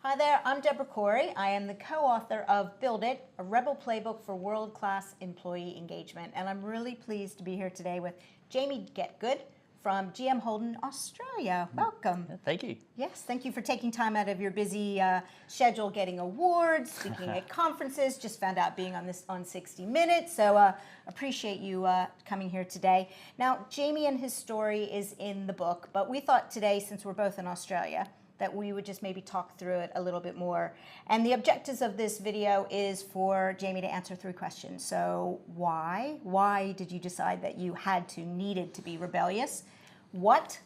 Hi there, I'm Debra Corey. I am the co-author of Build It, a rebel playbook for world-class employee engagement. And I'm really pleased to be here today with Jamie Getgood from GM Holden, Australia. Welcome. Thank you. Yes, thank you for taking time out of your busy schedule, getting awards, speaking at conferences. Just found out being on 60 Minutes, so appreciate you coming here today. Now, Jamie and his story is in the book, but we thought today, since we're both in Australia, that we would just maybe talk through it a little bit more. And the objectives of this video is for Jamie to answer 3 questions. So why? Why did you decide that you needed to be rebellious? What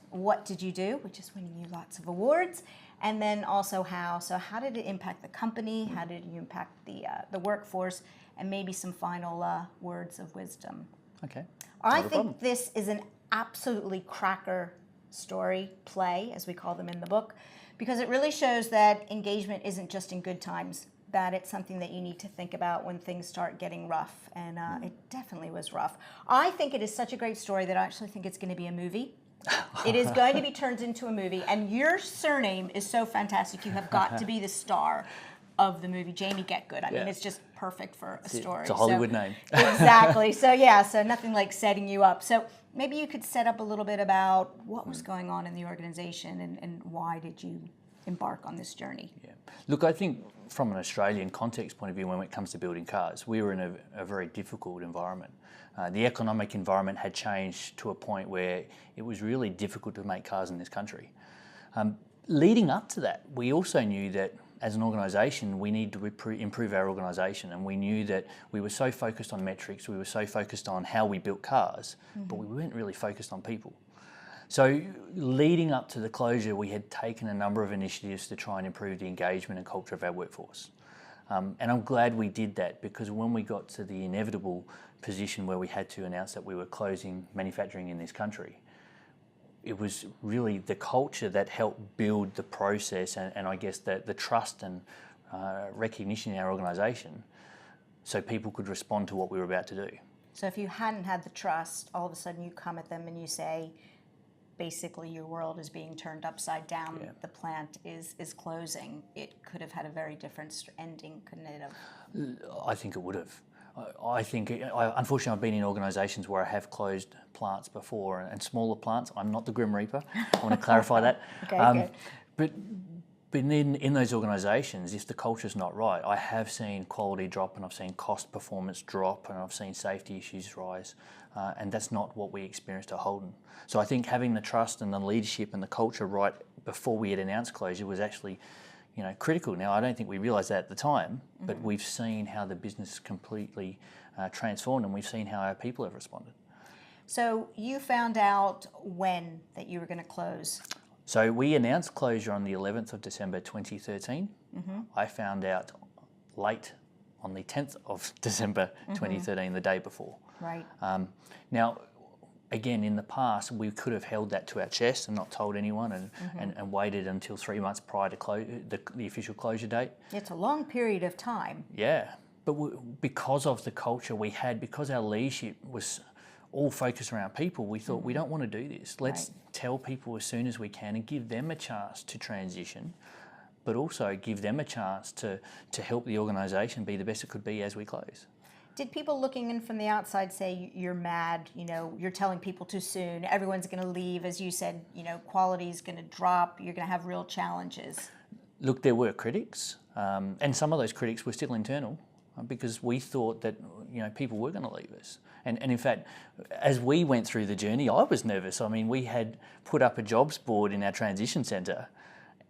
did you do, which is winning you lots of awards? And then also how. So how did it impact the company? How did you impact the workforce? And maybe some final words of wisdom. Okay. I think this is an absolutely cracker story, play, as we call them in the book, because it really shows that engagement isn't just in good times, that it's something that you need to think about when things start getting rough, and it definitely was rough. I think it is such a great story that I actually think it's going to be a movie. It is going to be turned into a movie, and your surname is so fantastic. You have got to be the star of the movie, Jamie Getgood. I mean, it's just perfect for a story. It's a Hollywood name. Exactly. So yeah, so nothing like setting you up. So maybe you could set up a little bit about what was going on in the organization and why did you embark on this journey? Yeah. Look, I think from an Australian context point of view, when it comes to building cars, we were in a very difficult environment. The economic environment had changed to a point where it was really difficult to make cars in this country. Leading up to that, we also knew that as an organisation, we need to improve our organisation, and we knew that we were so focused on metrics, we were so focused on how we built cars, but we weren't really focused on people. So leading up to the closure, we had taken a number of initiatives to try and improve the engagement and culture of our workforce. And I'm glad we did that, because when we got to the inevitable position where we had to announce that we were closing manufacturing in this country, it was really the culture that helped build the process and I guess the trust and recognition in our organisation, so people could respond to what we were about to do. So if you hadn't had the trust, all of a sudden you come at them and you say, basically your world is being turned upside down, the plant is closing. It could have had a very different ending, couldn't it have? I think it would have. I think, unfortunately, I've been in organisations where I have closed plants before, and smaller plants. I'm not the Grim Reaper. I want to clarify that. Okay, good. But in those organisations, if the culture's not right, I have seen quality drop, and I've seen cost performance drop, and I've seen safety issues rise, and that's not what we experienced at Holden. So I think having the trust and the leadership and the culture right before we had announced closure was actually, critical. Now, I don't think we realised that at the time, but we've seen how the business completely transformed, and we've seen how our people have responded. So you found out when that you were going to close? So we announced closure on the 11th of December 2013. I found out late on the 10th of December 2013, the day before. Right. Now, again, in the past, we could have held that to our chest and not told anyone and waited until 3 months prior to the official closure date. It's a long period of time. Yeah, but because of the culture we had, because our leadership was all focused around people, we thought we don't want to do this. Let's tell people as soon as we can and give them a chance to transition, but also give them a chance to help the organisation be the best it could be as we close. Did people looking in from the outside say, you're mad, you're telling people too soon, everyone's going to leave, as you said, quality is going to drop, you're going to have real challenges? Look, there were critics, and some of those critics were still internal, because we thought that people were going to leave us. And in fact, as we went through the journey, I was nervous. I mean, we had put up a jobs board in our transition centre,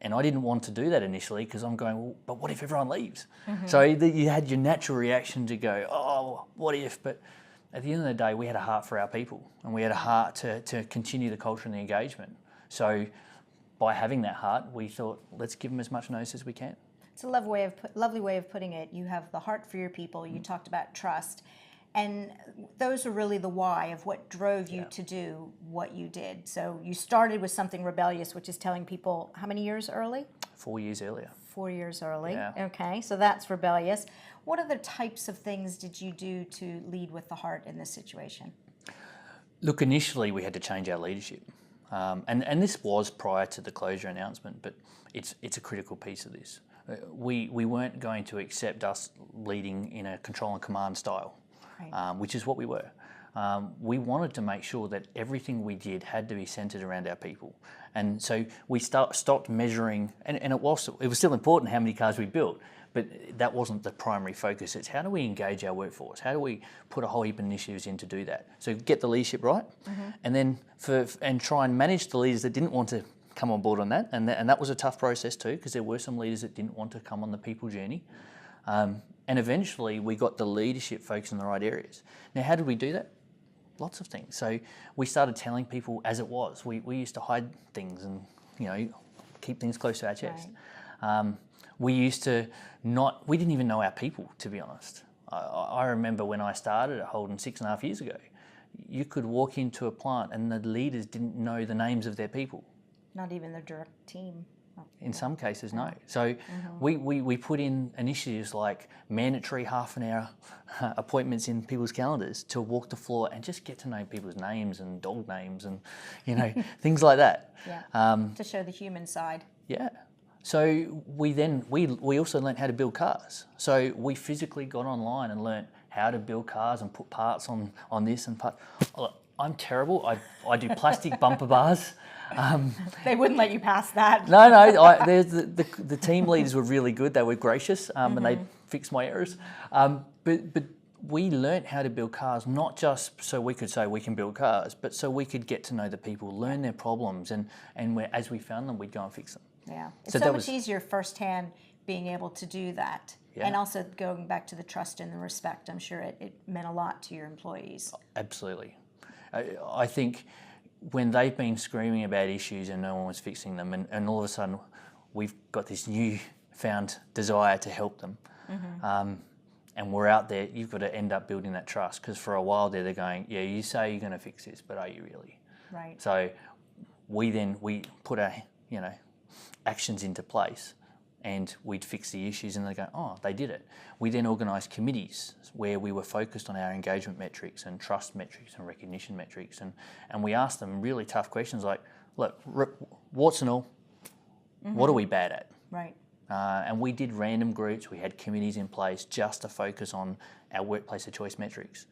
and I didn't want to do that initially because I'm going, well, but what if everyone leaves? So you had your natural reaction to go, oh, what if? But at the end of the day, we had a heart for our people, and we had a heart to continue the culture and the engagement. So by having that heart, we thought, let's give them as much notice as we can. It's a lovely way of putting it. You have the heart for your people. You talked about trust. And those are really the why of what drove you to do what you did. So you started with something rebellious, which is telling people how many years early? 4 years earlier. 4 years early. Yeah. Okay, so that's rebellious. What other types of things did you do to lead with the heart in this situation? Look, initially we had to change our leadership. And this was prior to the closure announcement, but it's a critical piece of this. we weren't going to accept us leading in a control and command style, Right. which is what we were. We wanted to make sure that everything we did had to be centred around our people. And so we stopped measuring, and it was still important how many cars we built, but that wasn't the primary focus. It's how do we engage our workforce? How do we put a whole heap of initiatives in to do that? So get the leadership right, and then try and manage the leaders that didn't want to come on board on that. And that was a tough process too, because there were some leaders that didn't want to come on the people journey. And eventually we got the leadership focused in the right areas. Now, how did we do that? Lots of things. So we started telling people as it was. We used to hide things and, keep things close to our chest. Right. We used to we didn't even know our people, to be honest. I remember when I started at Holden 6.5 years ago, you could walk into a plant and the leaders didn't know the names of their people. Not even the direct team. In some cases, no. So we put in initiatives like mandatory half an hour appointments in people's calendars to walk the floor and just get to know people's names and dog names and, things like that. Yeah. To show the human side. Yeah. So we also learned how to build cars. So we physically got online and learnt how to build cars and put parts on this and part. I'm terrible. I do plastic bumper bars. They wouldn't let you pass that. No. The team leaders were really good. They were gracious, and they fixed my errors. But we learnt how to build cars, not just so we could say we can build cars, but so we could get to know the people, learn their problems, and as we found them, we'd go and fix them. Yeah, it's So so that much was- easier firsthand being able to do that. Yeah. And also going back to the trust and the respect, I'm sure it meant a lot to your employees. Absolutely. I think when they've been screaming about issues and no one was fixing them, and all of a sudden we've got this newfound desire to help them, and we're out there, you've got to end up building that trust, because for a while there they're going, yeah, you say you're going to fix this, but are you really? Right. So we put our actions into place, and we'd fix the issues, and they go, oh, they did it. We then organised committees where we were focused on our engagement metrics and trust metrics and recognition metrics, and we asked them really tough questions like, look, warts and all, what are we bad at? Right. And we did random groups, we had committees in place just to focus on our workplace of choice metrics.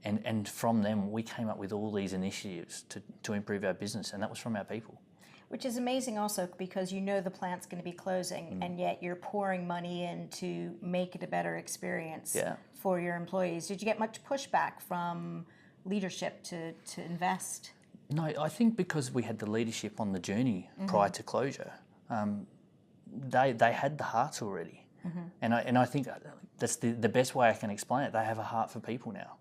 And from them, we came up with all these initiatives to improve our business, and that was from our people. Which is amazing also because the plant's going to be closing, and yet you're pouring money in to make it a better experience for your employees. Did you get much pushback from leadership to invest? No, I think because we had the leadership on the journey prior to closure, they had the hearts already. And I think that's the best way I can explain it. They have a heart for people now.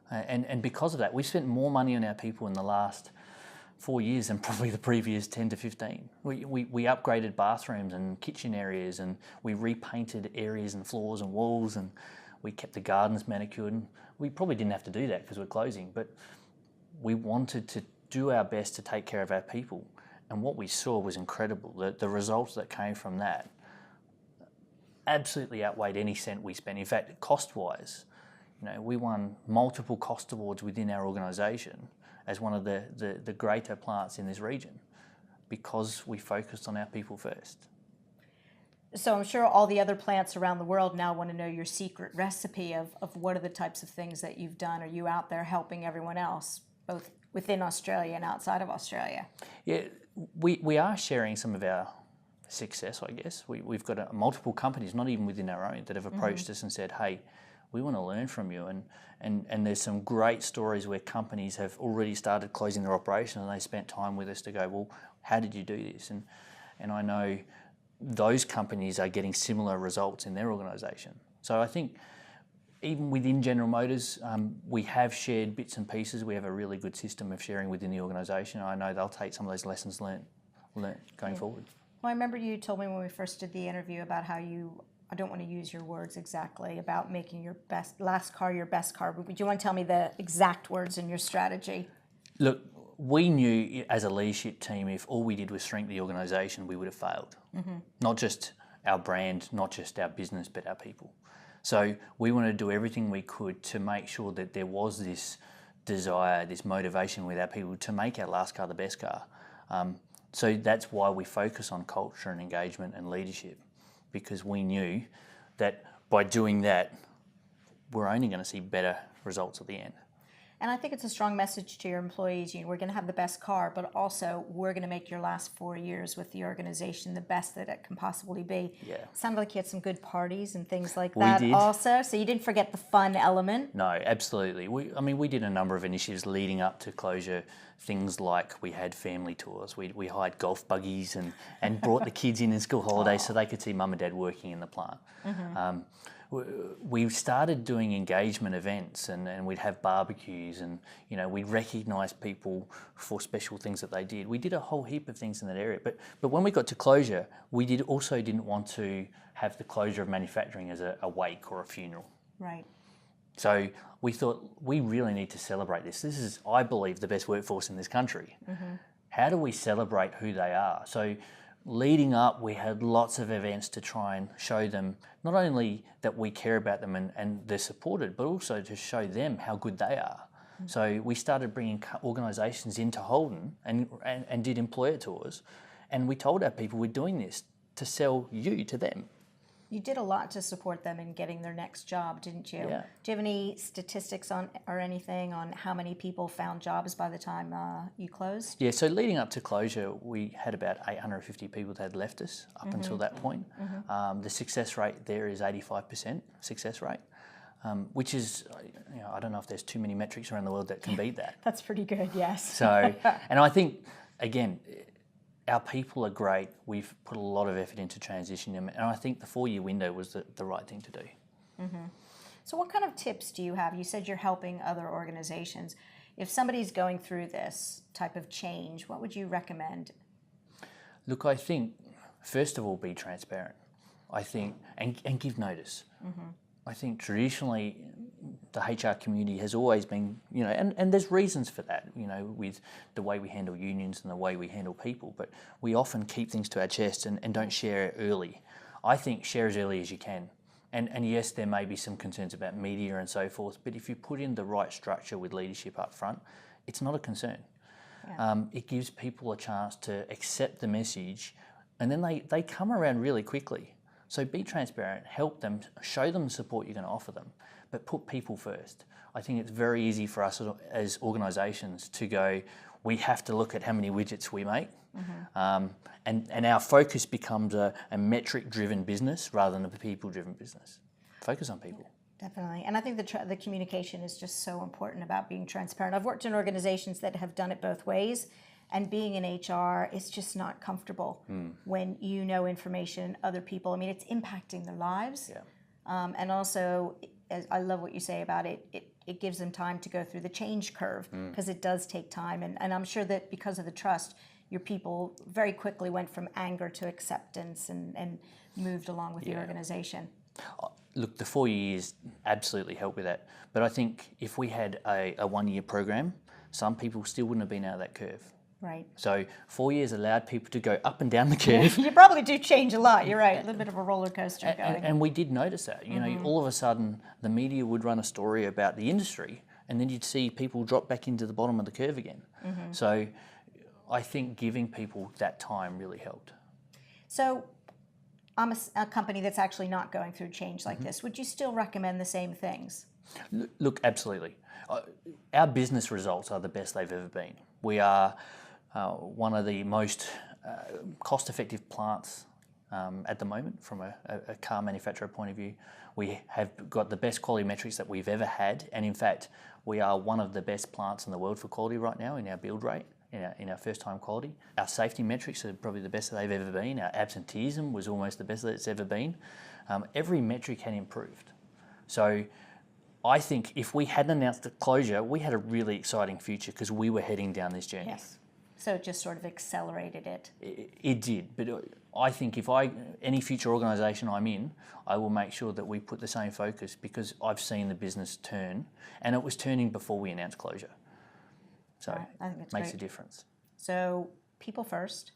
And because of that, we spent more money on our people in the last 4 years than probably the previous 10 to 15. We upgraded bathrooms and kitchen areas, and we repainted areas and floors and walls, and we kept the gardens manicured. And we probably didn't have to do that because we're closing, but we wanted to do our best to take care of our people. And what we saw was incredible. The results that came from that absolutely outweighed any cent we spent. In fact, cost-wise, we won multiple cost awards within our organisation as one of the greater plants in this region because we focused on our people first. So I'm sure all the other plants around the world now want to know your secret recipe of what are the types of things that you've done. Are you out there helping everyone else, both within Australia and outside of Australia? Yeah, we are sharing some of our success, I guess. We've got multiple companies, not even within our own, that have approached us and said, hey, we want to learn from you. And there's some great stories where companies have already started closing their operation and they spent time with us to go, well, how did you do this? And I know those companies are getting similar results in their organisation. So I think even within General Motors, we have shared bits and pieces. We have a really good system of sharing within the organisation. I know they'll take some of those lessons learnt going forward. Well, I remember you told me when we first did the interview about how I don't want to use your words exactly, about making your last car your best car, but would you want to tell me the exact words in your strategy? Look, we knew as a leadership team if all we did was shrink the organisation, we would have failed. Not just our brand, not just our business, but our people. So we wanted to do everything we could to make sure that there was this desire, this motivation with our people to make our last car the best car. So that's why we focus on culture and engagement and leadership. because we knew that by doing that, we're only going to see better results at the end. And I think it's a strong message to your employees. We're going to have the best car, but also we're going to make your last 4 years with the organization the best that it can possibly be. Yeah. It sounded like you had some good parties and things like We that did. also. So you didn't forget the fun element. No, absolutely. We did a number of initiatives leading up to closure. Things like we had family tours. We hired golf buggies and brought the kids in school holidays so they could see mum and dad working in the plant. We started doing engagement events and we'd have barbecues and we'd recognise people for special things that they did. We did a whole heap of things in that area. But when we got to closure, we didn't want to have the closure of manufacturing as a wake or a funeral. Right. So we thought we really need to celebrate this. This is, I believe, the best workforce in this country. How do we celebrate who they are? So leading up, we had lots of events to try and show them not only that we care about them and they're supported, but also to show them how good they are. So we started bringing organisations into Holden and did employer tours, and we told our people we're doing this to sell you to them. You did a lot to support them in getting their next job, didn't you? Yeah. Do you have any statistics on or anything on how many people found jobs by the time you closed? Yeah, so leading up to closure, we had about 850 people that had left us up until that point. The success rate there is 85% success rate, which is, I don't know if there's too many metrics around the world that can beat that. That's pretty good, yes. So, and I think, again, our people are great. We've put a lot of effort into transitioning them, and I think the 4-year window was the right thing to do. So what kind of tips do you have? You said you're helping other organizations. If somebody's going through this type of change, what would you recommend? Look, I think, first of all, be transparent. I think, and give notice. I think traditionally the HR community has always been, and there's reasons for that, with the way we handle unions and the way we handle people, but we often keep things to our chest and don't share early. I think share as early as you can. And yes, there may be some concerns about media and so forth, but if you put in the right structure with leadership up front, it's not a concern. Yeah. It gives people a chance to accept the message, and then they come around really quickly. So be transparent, help them, show them the support you're going to offer them, but put people first. I think it's very easy for us as organisations to go, we have to look at how many widgets we make, and our focus becomes a metric-driven business rather than a people-driven business. Focus on people. Definitely. And I think the communication is just so important about being transparent. I've worked in organizations that have done it both ways. And being in HR, it's just not comfortable when you know information, other people. I mean, it's impacting their lives. Yeah. And also, I love what you say about it. It gives them time to go through the change curve because it does take time. And I'm sure that because of the trust, your people very quickly went from anger to acceptance and moved along with the organization. Look, the 4 years absolutely helped with that. But I think if we had a 1-year program, some people still wouldn't have been out of that curve. Right. So 4 years allowed people to go up and down the curve. You probably do change a lot. You're right. A little bit of a roller coaster going. And we did notice that. All of a sudden, the media would run a story about the industry, and then you'd see people drop back into the bottom of the curve again. So I think giving people that time really helped. So I'm a company that's actually not going through change like this. Would you still recommend the same things? Look, absolutely. Our business results are the best they've ever been. We are one of the most cost-effective plants at the moment from a car manufacturer point of view. We have got the best quality metrics that we've ever had, and in fact, we are one of the best plants in the world for quality right now in our build rate, in our first-time quality. Our safety metrics are probably the best that they've ever been. Our absenteeism was almost the best that it's ever been. Every metric had improved. So I think if we hadn't announced the closure, we had a really exciting future because we were heading down this journey. Yes. So it just sort of accelerated it. It did, but I think if any future organisation I'm in, I will make sure that we put the same focus because I've seen the business turn, and it was turning before we announced closure. So I think that's makes great. a difference. So people first,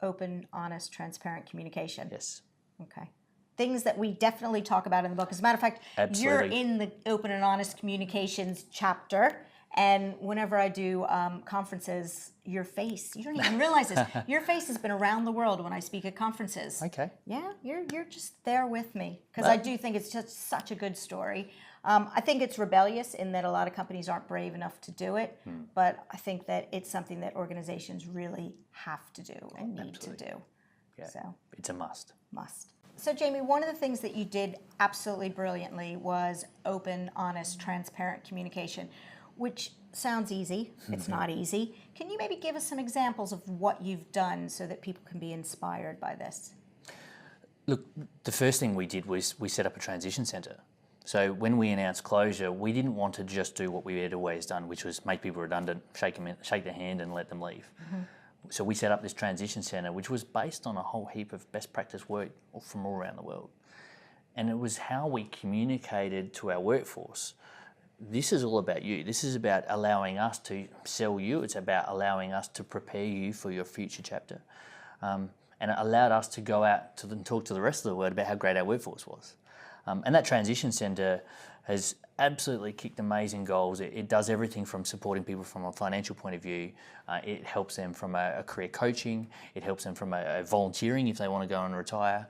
open, honest, transparent communication. Yes. Okay. Things that we definitely talk about in the book. As a matter of fact, Absolutely. You're in the open and honest communications chapter, And whenever I do conferences, your face, you don't even realize this, your face has been around the world when I speak at conferences. Okay. Yeah, you're just there with me, because I do think it's just such a good story. I think it's rebellious in that a lot of companies aren't brave enough to do it, but I think that it's something that organizations really have to do and need to do. Yeah. So It's a must. must. So Jamie, one of the things that you did absolutely brilliantly was open, honest, transparent communication, which sounds easy. It's not easy. Can you maybe give us some examples of what you've done so that people can be inspired by this? Look, the first thing we did was we set up a transition centre. So when we announced closure, we didn't want to just do what we had always done, which was make people redundant, shake their hand and let them leave. So we set up this transition centre, which was based on a whole heap of best practice work from all around the world. And it was how we communicated to our workforce. This is all about you. This is about allowing us to sell you. It's about allowing us to prepare you for your future chapter. And it allowed us to go out to and talk to the rest of the world about how great our workforce was. And that transition centre has absolutely kicked amazing goals. It does everything from supporting people from a financial point of view. It helps them from a career coaching. It helps them from a volunteering if they want to go and retire.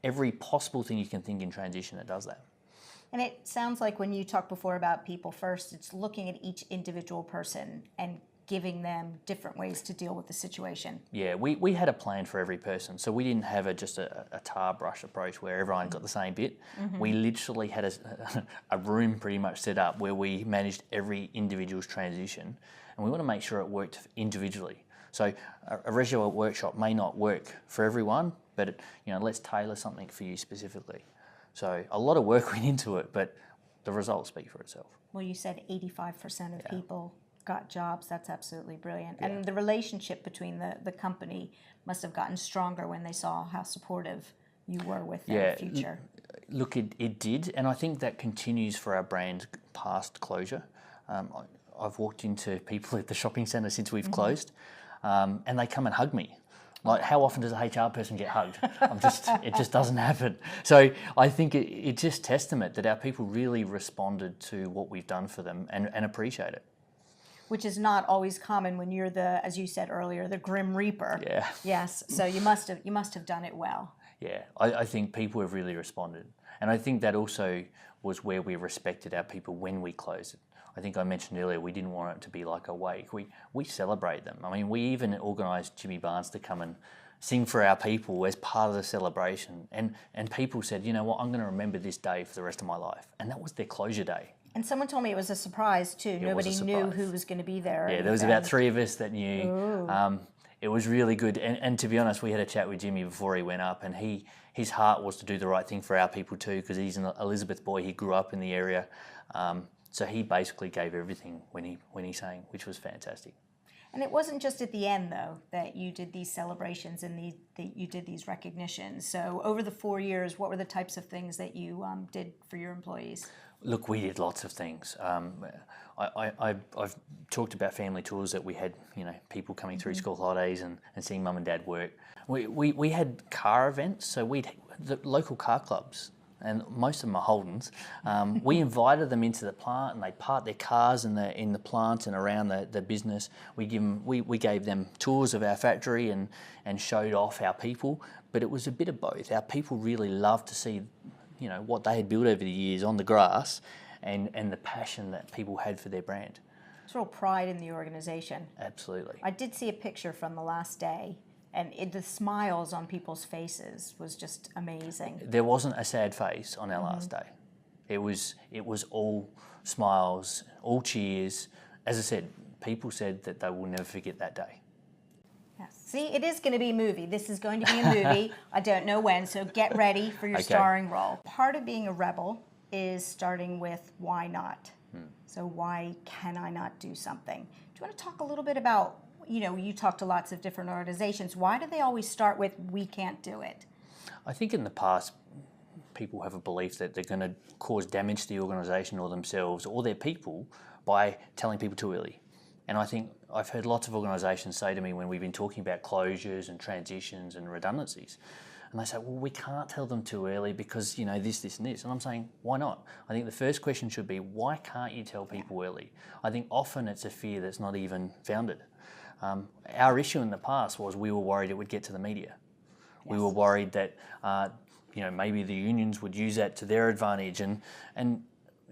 Every possible thing you can think in transition, it does that. And it sounds like when you talked before about people first, it's looking at each individual person and giving them different ways to deal with the situation. Yeah, we had a plan for every person. So we didn't have just a tar brush approach where everyone got the same bit. We literally had a room pretty much set up where we managed every individual's transition, and we want to make sure it worked individually. So a regular workshop may not work for everyone, but let's tailor something for you specifically. So a lot of work went into it, but the results speak for itself. Well, you said 85% of people got jobs. That's absolutely brilliant. And the relationship between the company must have gotten stronger when they saw how supportive you were with their future. Look, it did, and I think that continues for our brand past closure. I've walked into people at the shopping centre since we've closed, and they come and hug me. Like, how often does a HR person get hugged? It just doesn't happen. So I think it's just testament that our people really responded to what we've done for them and appreciate it. Which is not always common when you're as you said earlier, the Grim Reaper. Yeah. Yes. So you must have done it well. Yeah, I think people have really responded, and I think that also was where we respected our people when we closed it. I think I mentioned earlier we didn't want it to be like a wake. We celebrate them. I mean, we even organised Jimmy Barnes to come and sing for our people as part of the celebration, and people said, you know what, I'm going to remember this day for the rest of my life, and that was their closure day. And someone told me it was a surprise too. Nobody knew who was going to be there. Yeah, there was about 3 of us that knew. It was really good. And to be honest, we had a chat with Jimmy before he went up, and his heart was to do the right thing for our people too, because he's an Elizabeth boy. He grew up in the area. So he basically gave everything when he sang, which was fantastic. And it wasn't just at the end, though, that you did these celebrations and you did these recognitions. So over the 4 years, what were the types of things that you did for your employees? Look, we did lots of things. I've talked about family tours that we had, people coming through school holidays and seeing mum and dad work. We had car events, so the local car clubs, and most of them are Holdens. We invited them into the plant, and they parked their cars in the plant and around the business. We gave them tours of our factory and showed off our people, but it was a bit of both. Our people really loved to see what they had built over the years on the grass and the passion that people had for their brand. It's real pride in the organization. Absolutely. I did see a picture from the last day, and the smiles on people's faces was just amazing. There wasn't a sad face on our last day. It was all smiles, all cheers. As I said, people said that they will never forget that day. Yes. See, it is going to be a movie. This is going to be a movie. I don't know when, so get ready for your starring role. Part of being a rebel is starting with why not? So why can I not do something? Do you want to talk a little bit about, you talked to lots of different organizations. Why do they always start with we can't do it? I think in the past, people have a belief that they're going to cause damage to the organisation or themselves or their people by telling people too early. And I think I've heard lots of organisations say to me when we've been talking about closures and transitions and redundancies, And they say, well, we can't tell them too early because, you know, this, and this. And I'm saying, why not? I think the first question should be, why can't you tell people early? I think often it's a fear that's not even founded. Our issue in the past was we were worried it would get to the media. Yes. We were worried that, you know, maybe the unions would use that to their advantage. And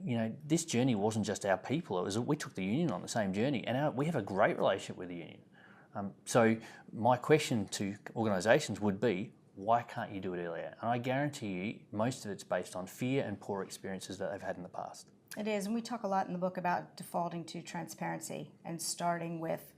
you know, this journey wasn't just our people. It was we took the union on the same journey, and we have a great relationship with the union. So my question to organisations would be, why can't you do it earlier? And I guarantee you, most of it's based on fear and poor experiences that they've had in the past. It is, and we talk a lot in the book about defaulting to transparency and starting with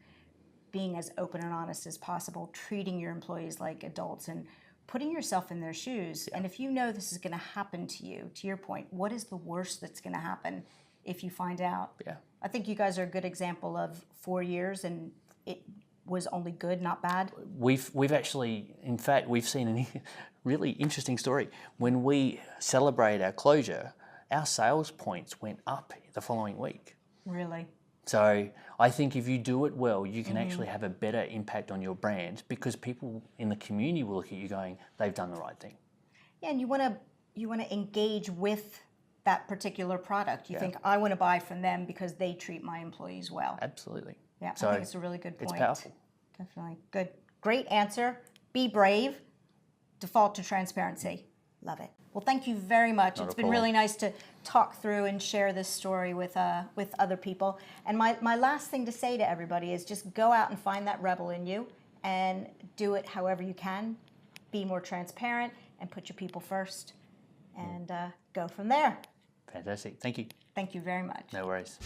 being as open and honest as possible, treating your employees like adults and putting yourself in their shoes. Yeah. And if you know this is going to happen to you, to your point, what is the worst that's going to happen if you find out? Yeah. I think you guys are a good example of 4 years and it was only good, not bad. We've actually, in fact, we've seen a really interesting story. When we celebrated our closure, our sales points went up the following week. Really? So I think if you do it well, you can actually have a better impact on your brand because people in the community will look at you going, they've done the right thing. Yeah, and you want to engage with that particular product. You think, I want to buy from them because they treat my employees well. Absolutely. Yeah, so I think it's a really good point. It's powerful. Definitely. Good. Great answer. Be brave. Default to transparency. Love it. Well, thank you very much. It's been really nice to talk through and share this story with other people. And my last thing to say to everybody is just go out and find that rebel in you and do it however you can. Be more transparent and put your people first and go from there. Fantastic. Thank you. Thank you very much. No worries.